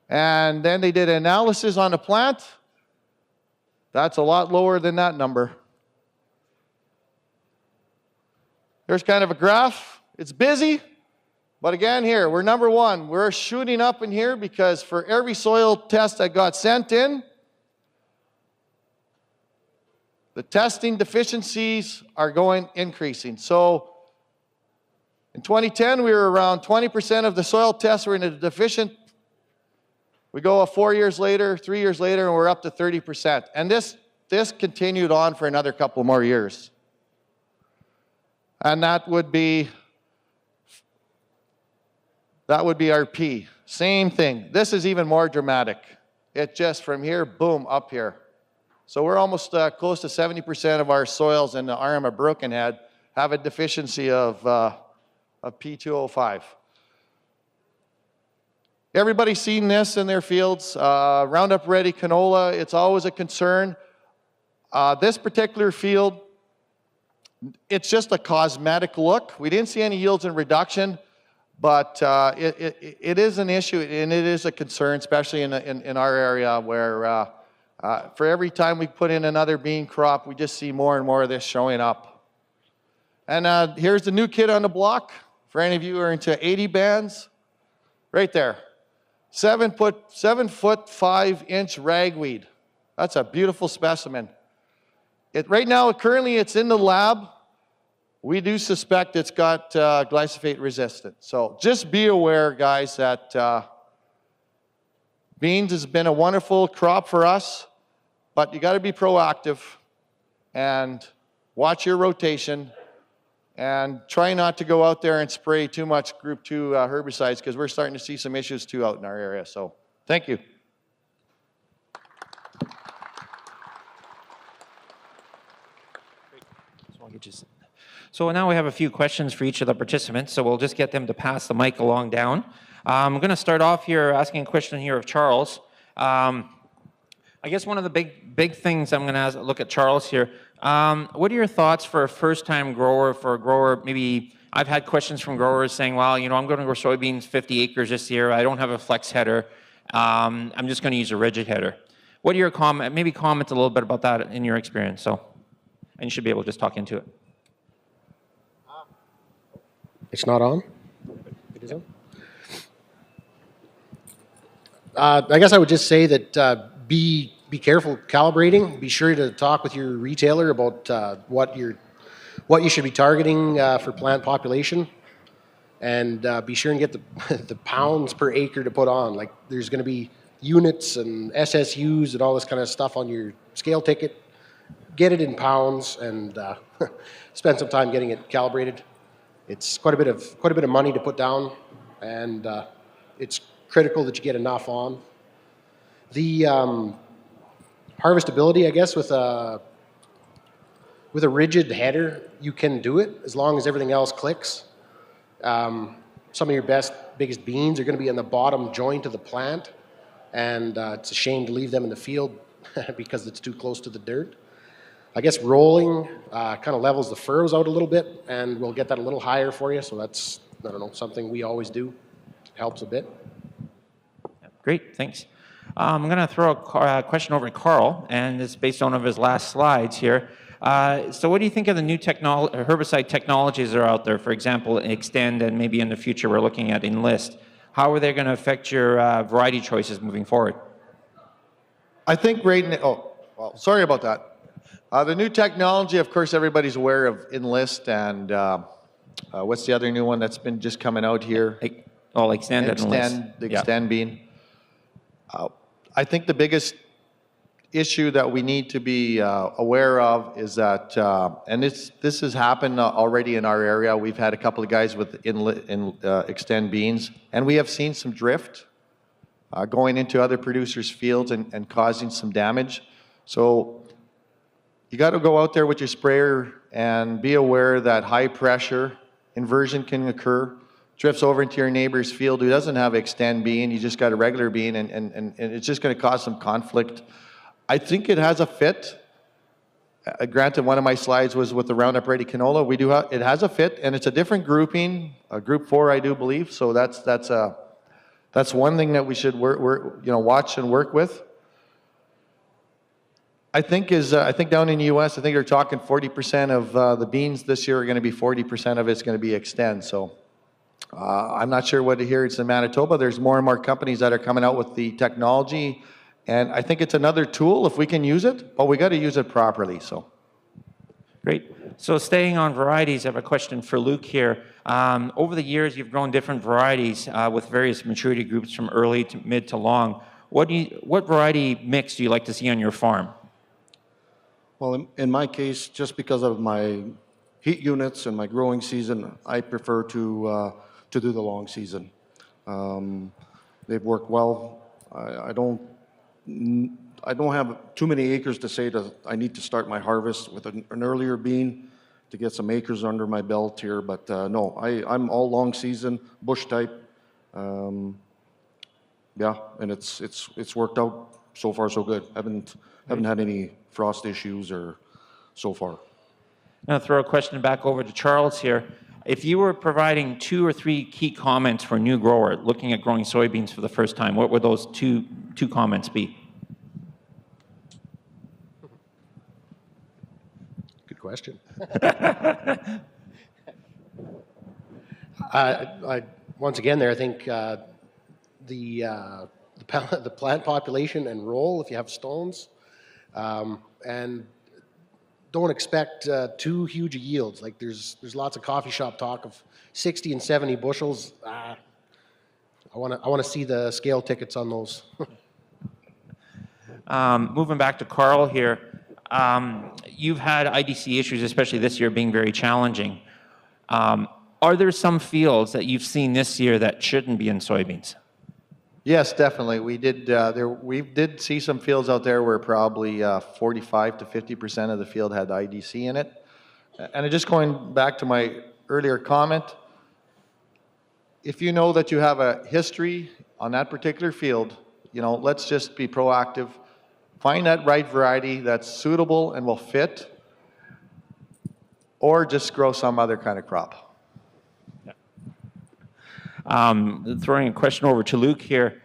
And then they did analysis on the plant. That's a lot lower than that number. Here's kind of a graph. It's busy, but again here, we're number one. We're shooting up in here because for every soil test that got sent in, the testing deficiencies are increasing. So in 2010, we were around 20% of the soil tests were in a deficient. We go 4 years later, 3 years later, and we're up to 30%. And this continued on for another couple more years. And that would be our P. Same thing. This is even more dramatic. It just from here, boom, up here. So we're almost close to 70% of our soils in the Arma Brokenhead have a deficiency of P2O5. Everybody's seen this in their fields. Roundup Ready canola, it's always a concern. This particular field, it's just a cosmetic look. We didn't see any yields in reduction, but it is an issue and it is a concern, especially in our area where for every time we put in another bean crop, we just see more and more of this showing up. And here's the new kid on the block. For any of you who are into 80 bands, right there. 7 foot 5-inch ragweed. That's a beautiful specimen. Right now, currently it's in the lab. We do suspect it's got glyphosate resistant. So just be aware, guys, that beans has been a wonderful crop for us, but you got to be proactive and watch your rotation and try not to go out there and spray too much group 2 herbicides because we're starting to see some issues too out in our area. So thank you. So now we have a few questions for each of the participants, so we'll just get them to pass the mic along down. I'm going to start off here asking a question here of Charles. I guess one of the big things I'm going to look at Charles here. What are your thoughts for a first-time grower, for a grower, maybe I've had questions from growers saying, well, you know, I'm going to grow soybeans 50 acres this year. I don't have a flex header. I'm just going to use a rigid header. What are your comments? Maybe comment a little bit about that in your experience. So, and you should be able to just talk into it. It's not on? It is on? I guess I would just say that be careful calibrating. Be sure to talk with your retailer about what you should be targeting for plant population, and be sure and get the pounds per acre to put on. Like there's going to be units and SSUs and all this kind of stuff on your scale ticket. Get it in pounds and spend some time getting it calibrated. It's quite a bit of money to put down, and it's critical that you get enough on. The harvestability, I guess, with a rigid header, you can do it as long as everything else clicks. Some of your biggest beans are going to be in the bottom joint of the plant, and it's a shame to leave them in the field because it's too close to the dirt. I guess rolling kind of levels the furrows out a little bit, and we'll get that a little higher for you. So that's, I don't know, something we always do. It helps a bit. Great, thanks. I'm going to throw a question over to Carl, and it's based on one of his last slides here. So what do you think of the new herbicide technologies that are out there? For example, Extend, and maybe in the future we're looking at Enlist. How are they going to affect your variety choices moving forward? I think right now, oh, well, sorry about that. The new technology, of course, everybody's aware of Enlist and what's the other new one that's been just coming out here? Oh, Extend and Enlist. The Extend bean. I think the biggest issue that we need to be aware of is that, and this has happened already in our area. We've had a couple of guys with Extend beans, and we have seen some drift going into other producers' fields and causing some damage. So you got to go out there with your sprayer and be aware that high pressure inversion can occur. Drifts over into your neighbor's field who doesn't have Extend bean, you just got a regular bean, and it's just going to cause some conflict. I think it has a fit. Granted, one of my slides was with the Roundup Ready canola. It has a fit, and it's a different grouping, group 4, I do believe. So that's one thing that we should watch and work with. I think down in the U.S., I think they're talking 40% of the beans this year are going to be 40% of it's going to be Extend. So. I'm not sure what to hear. It's in Manitoba. There's more and more companies that are coming out with the technology, and I think it's another tool if we can use it, but we got to use it properly. So, great. So, staying on varieties, I have a question for Luke here. Over the years, you've grown different varieties with various maturity groups from early to mid to long. What variety mix do you like to see on your farm? Well, in my case, just because of my heat units and my growing season, I prefer to do the long season. They've worked well. I don't have too many acres to say that I need to start my harvest with an earlier bean to get some acres under my belt here. But no, I'm all long season, bush type. Yeah, and it's worked out so far so good. Haven't had any frost issues or so far. I'm going to throw a question back over to Charles here. If you were providing 2 or 3 key comments for a new grower looking at growing soybeans for the first time, what would those two comments be? Good question. Once again, there, I think the plant population and role, if you have stones, and don't expect too huge yields. Like there's lots of coffee shop talk of 60 and 70 bushels. I want to see the scale tickets on those. Moving back to Carl here, you've had IDC issues, especially this year, being very challenging. Are there some fields that you've seen this year that shouldn't be in soybeans? yes, definitely. We did see some fields out there where probably 45 to 50% of the field had IDC in it. And just going back to my earlier comment, if you know that you have a history on that particular field, let's just be proactive. Find that right variety that's suitable and will fit, or just grow some other kind of crop. Throwing a question over to Luke here.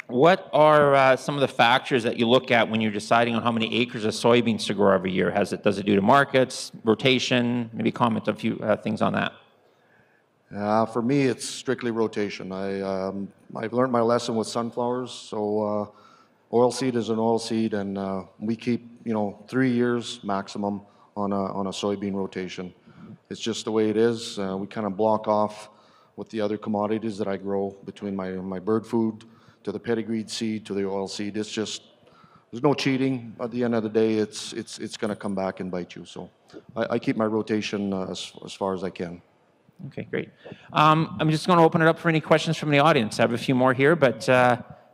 What are some of the factors that you look at when you're deciding on how many acres of soybeans to grow every year? Does it do to markets, rotation? Maybe comment a few things on that. For me, it's strictly rotation. I've learned my lesson with sunflowers. So oilseed is an oilseed, and we keep 3 years maximum on a soybean rotation. It's just the way it is. We kind of block off with the other commodities that I grow between my bird food to the pedigreed seed to the oilseed. It's just there's no cheating. At the end of the day, it's going to come back and bite you. So I keep my rotation as far as I can. Okay, great. I'm just going to open it up for any questions from the audience. I have a few more here, but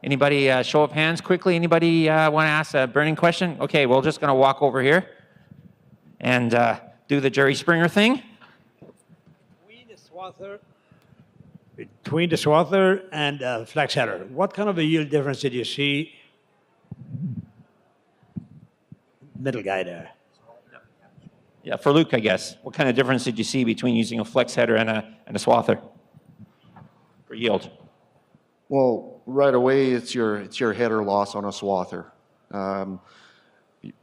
anybody, show of hands quickly. Anybody want to ask a burning question? Okay, we're just going to walk over here and do the Jerry Springer thing. Between the swather and flex header, what kind of a yield difference did you see? Middle guy there. Yeah, for Luke, I guess. What kind of difference did you see between using a flex header and a swather for yield? Well, right away, it's your header loss on a swather.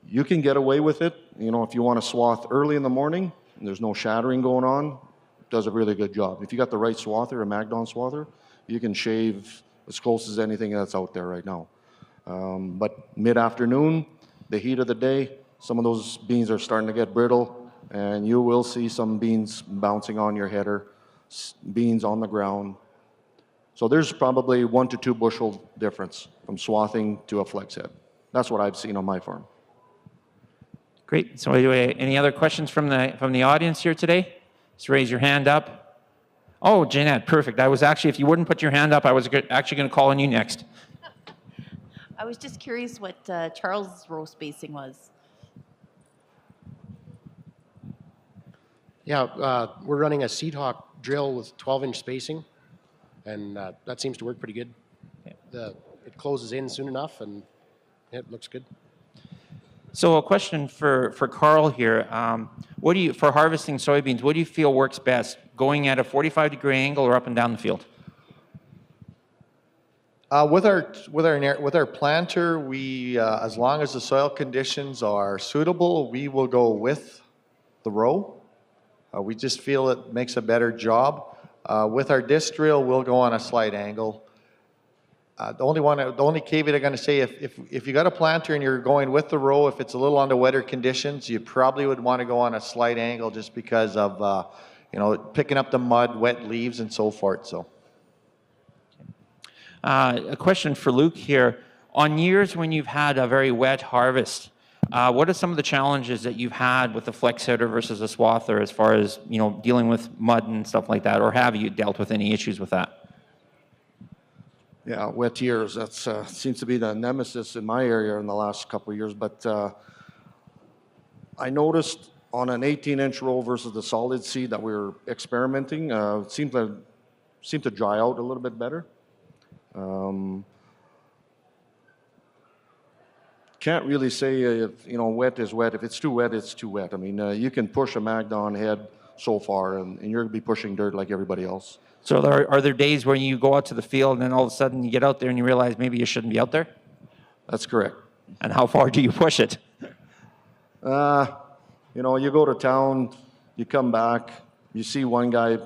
You can get away with it, you know, if you want to swath early in the morning and there's no shattering going on, it does a really good job. If you got the right swather, a Magnon swather, you can shave as close as anything that's out there right now. But mid-afternoon, the heat of the day, some of those beans are starting to get brittle, and you will see some beans bouncing on your header, beans on the ground. So there's probably 1 to 2 bushel difference from swathing to a flex head. That's what I've seen on my farm. Great. So any other questions from the audience here today? Just raise your hand up. Oh, Jeanette, perfect. I was actually, if you wouldn't put your hand up, I was actually going to call on you next. I was just curious what Charles' row spacing was. Yeah, we're running a Seed Hawk drill with 12-inch spacing, and that seems to work pretty good. It closes in soon enough, and it looks good. So a question for Carl here. For harvesting soybeans, what do you feel works best? Going at a 45-degree angle or up and down the field? With our planter, we as long as the soil conditions are suitable, we will go with the row. We just feel it makes a better job. With our disc drill, we'll go on a slight angle. The only caveat I'm going to say, if you got a planter and you're going with the row, if it's a little under wetter conditions, you probably would want to go on a slight angle just because of picking up the mud, wet leaves, and so forth. So, a question for Luke here. On years when you've had a very wet harvest, what are some of the challenges that you've had with the flex header versus a swather as far as dealing with mud and stuff like that, or have you dealt with any issues with that? Yeah, wet years, that seems to be the nemesis in my area in the last couple of years. But I noticed on an 18-inch row versus the solid seed that we were experimenting, it seemed to dry out a little bit better. Can't really say if, wet is wet. If it's too wet, it's too wet. I mean, you can push a Magnon head so far, and you're going to be pushing dirt like everybody else. So are there days where you go out to the field and then all of a sudden you get out there and you realize maybe you shouldn't be out there? That's correct. And how far do you push it? You go to town, you come back, you see one guy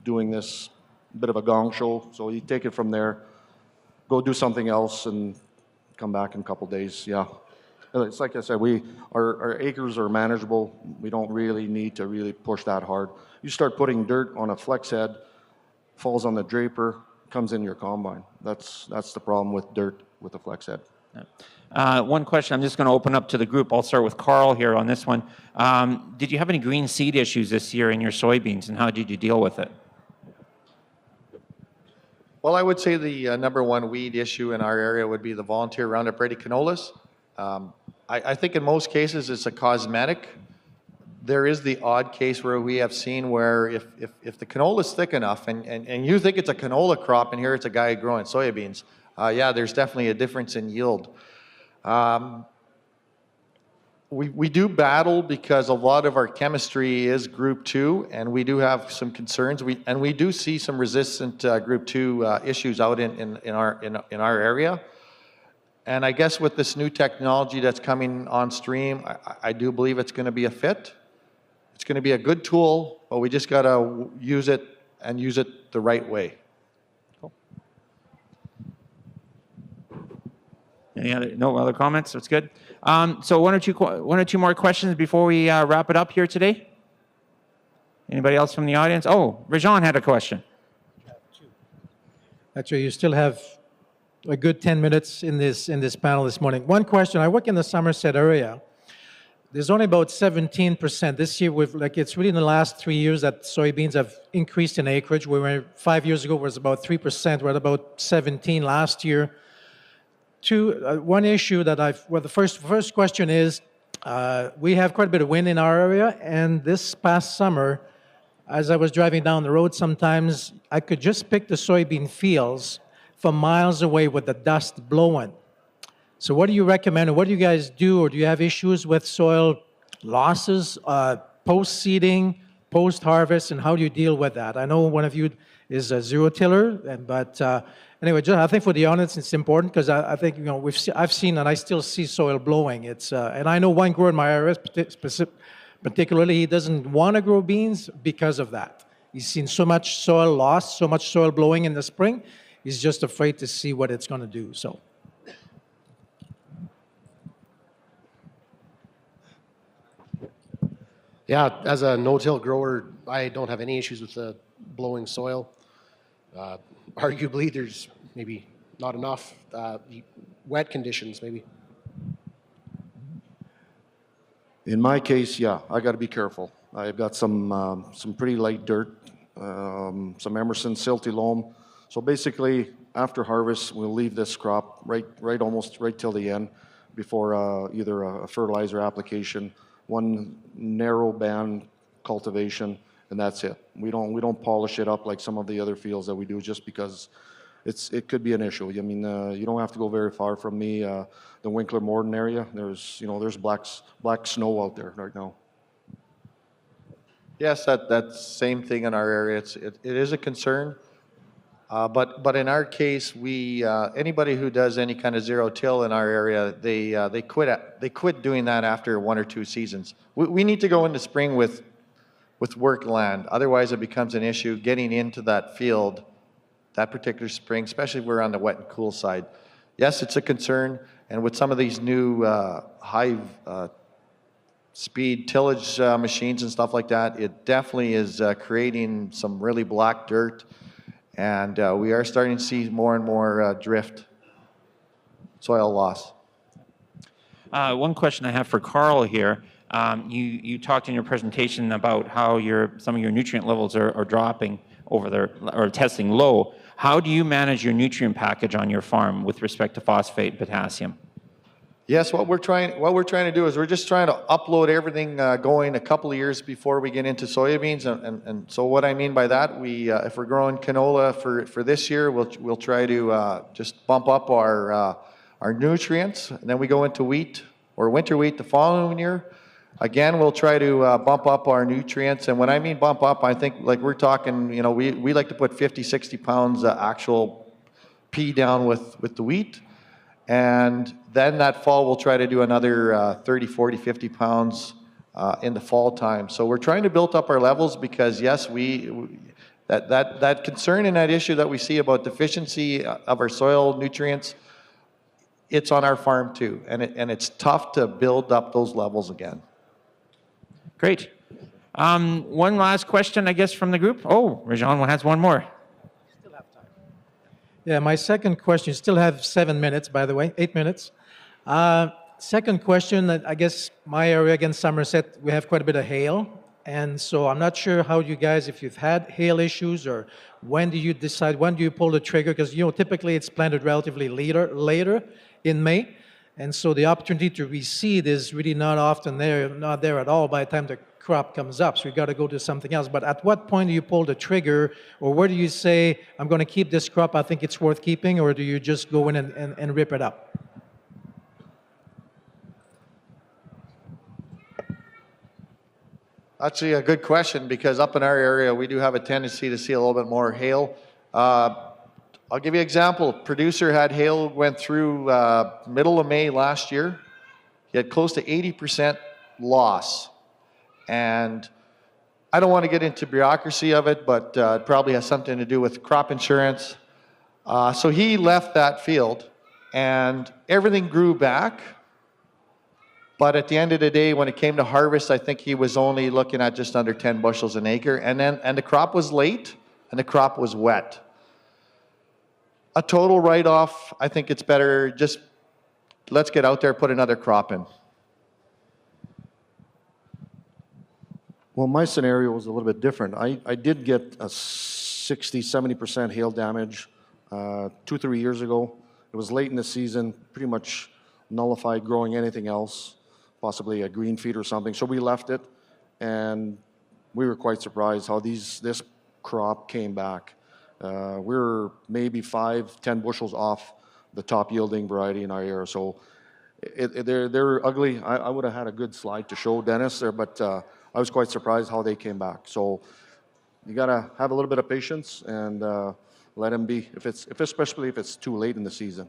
doing this bit of a gong show, so you take it from there, go do something else, and come back in a couple days. Yeah, it's like I said, our acres are manageable. We don't really need to really push that hard. You start putting dirt on a flex head, falls on the draper, comes in your combine. That's the problem with dirt with a flex head. One question I'm just going to open up to the group. I'll start with Carl here on this one. Did you have any green seed issues this year in your soybeans, and how did you deal with it? well, I would say the number one weed issue in our area would be the volunteer Roundup Ready canolas. I think in most cases it's a cosmetic. There is the odd case where we have seen where if the canola is thick enough and you think it's a canola crop and here it's a guy growing soybeans, yeah, there's definitely a difference in yield. We do battle because a lot of our chemistry is group 2, and we do have some concerns. We do see some resistant group 2 issues out in our area. And I guess with this new technology that's coming on stream, I do believe it's going to be a fit. It's going to be a good tool, but we just got to use it and use it the right way. Cool. No other comments? That's good. So one or two more questions before we wrap it up here today. Anybody else from the audience? Oh, Rajan had a question. Actually, you still have a good 10 minutes in this panel this morning. One question. I work in the Somerset area. There's only about 17% this year. It's really in the last 3 years that soybeans have increased in acreage. We were 5 years ago was about 3%. We're at about 17 last year. One issue that the first question is, we have quite a bit of wind in our area, and this past summer, as I was driving down the road, sometimes I could just pick the soybean fields from miles away with the dust blowing. So what do you recommend, or what do you guys do, or do you have issues with soil losses, post-seeding, post-harvest, and how do you deal with that? I know one of you is a zero-tiller, but anyway, just, I think for the audience it's important because I think I've seen and I still see soil blowing. It's and I know one grower in my area, particularly, he doesn't want to grow beans because of that. He's seen so much soil loss, so much soil blowing in the spring. He's just afraid to see what it's going to do. So. Yeah, as a no-till grower, I don't have any issues with the blowing soil. Arguably, there's maybe not enough wet conditions, maybe. In my case, yeah, I got to be careful. I've got some pretty light dirt, some Emerson silty loam. So basically, after harvest, we'll leave this crop almost right till the end before either a fertilizer application, one narrow band cultivation, and that's it. We don't polish it up like some of the other fields that we do, just because it could be an issue. I mean, you don't have to go very far from me. The Winkler Morden area, there's black snow out there right now. Yes, that same thing in our area. It is a concern. But in our case, we anybody who does any kind of zero-till in our area, they quit doing that after 1 or 2 seasons. We need to go into spring with work land. Otherwise, it becomes an issue getting into that field that particular spring, especially if we're on the wet and cool side. Yes, it's a concern, and with some of these new high speed tillage machines and stuff like that, it definitely is creating some really black dirt. And we are starting to see more and more drift soil loss. One question I have for Carl here. You talked in your presentation about how some of your nutrient levels are dropping over there, or testing low. How do you manage your nutrient package on your farm with respect to phosphate and potassium? Yes, what we're trying to do is we're just trying to upload everything going a couple of years before we get into soybeans. And so what I mean by that, if we're growing canola for this year, we'll try to just bump up our nutrients, and then we go into wheat or winter wheat the following year. Again, we'll try to bump up our nutrients. And when I mean bump up, I think like we're talking, we like to put 50, 60 pounds actual P down with the wheat. And then that fall, we'll try to do another 30, 40, 50 pounds in the fall time. So we're trying to build up our levels because, yes, that concern and that issue that we see about deficiency of our soil nutrients, it's on our farm too. And it's tough to build up those levels again. Great. One last question, I guess, from the group. Oh, Rajan has one more. Yeah, my second question, you still have 7 minutes, by the way, 8 minutes. Second question, I guess my area against Somerset, we have quite a bit of hail. And so I'm not sure how you guys, if you've had hail issues, or when do you decide, when do you pull the trigger? Because, typically it's planted relatively later in May. And so the opportunity to reseed is really not there at all by the time the crop comes up. So you got to go to something else. But at what point do you pull the trigger, or where do you say, I'm going to keep this crop, I think it's worth keeping, or do you just go in and rip it up? Actually, a good question, because up in our area, we do have a tendency to see a little bit more hail. I'll give you an example. Producer had hail, went through middle of May last year. He had close to 80% loss. And I don't want to get into bureaucracy of it, but it probably has something to do with crop insurance. So he left that field, and everything grew back. But at the end of the day, when it came to harvest, I think he was only looking at just under 10 bushels an acre. And the crop was late, and the crop was wet. A total write-off, I think it's better just let's get out there, put another crop in. Well, my scenario was a little bit different. I did get a 60, 70% hail damage 2-3 years ago. It was late in the season, pretty much nullified growing anything else, possibly a green feed or something. So we left it, and we were quite surprised how this crop came back. We were maybe 5-10 bushels off the top yielding variety in our area. So they're ugly. I would have had a good slide to show Dennis there, but I was quite surprised how they came back. So you gotta have a little bit of patience and let them be, especially if it's too late in the season.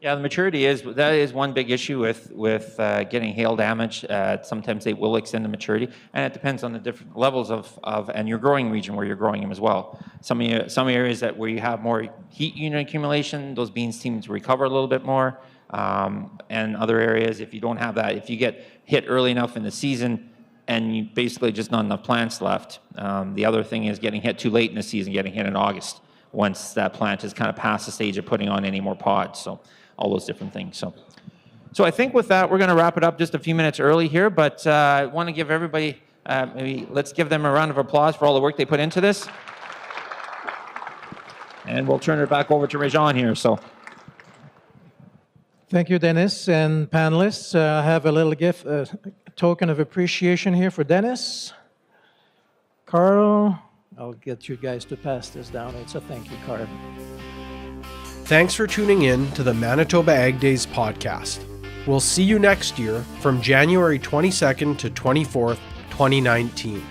Yeah, the maturity that is one big issue with getting hail damage. Sometimes they will extend the maturity, and it depends on the different levels of and your growing region where you're growing them as well. Some areas where you have more heat unit accumulation, those beans seem to recover a little bit more. And other areas, if you don't have that, if you get hit early enough in the season, and you basically just not enough plants left. The other thing is getting hit too late in the season, getting hit in August, once that plant is kind of past the stage of putting on any more pods. So all those different things. So I think with that, we're going to wrap it up just a few minutes early here, but I want to give everybody, maybe let's give them a round of applause for all the work they put into this. And we'll turn it back over to Rajan here. So. Thank you, Dennis. And panelists, I have a little gift, a token of appreciation here for Dennis. Carl, I'll get you guys to pass this down. It's a thank you card. Thanks for tuning in to the Manitoba Ag Days podcast. We'll see you next year from January 22nd to 24th, 2019.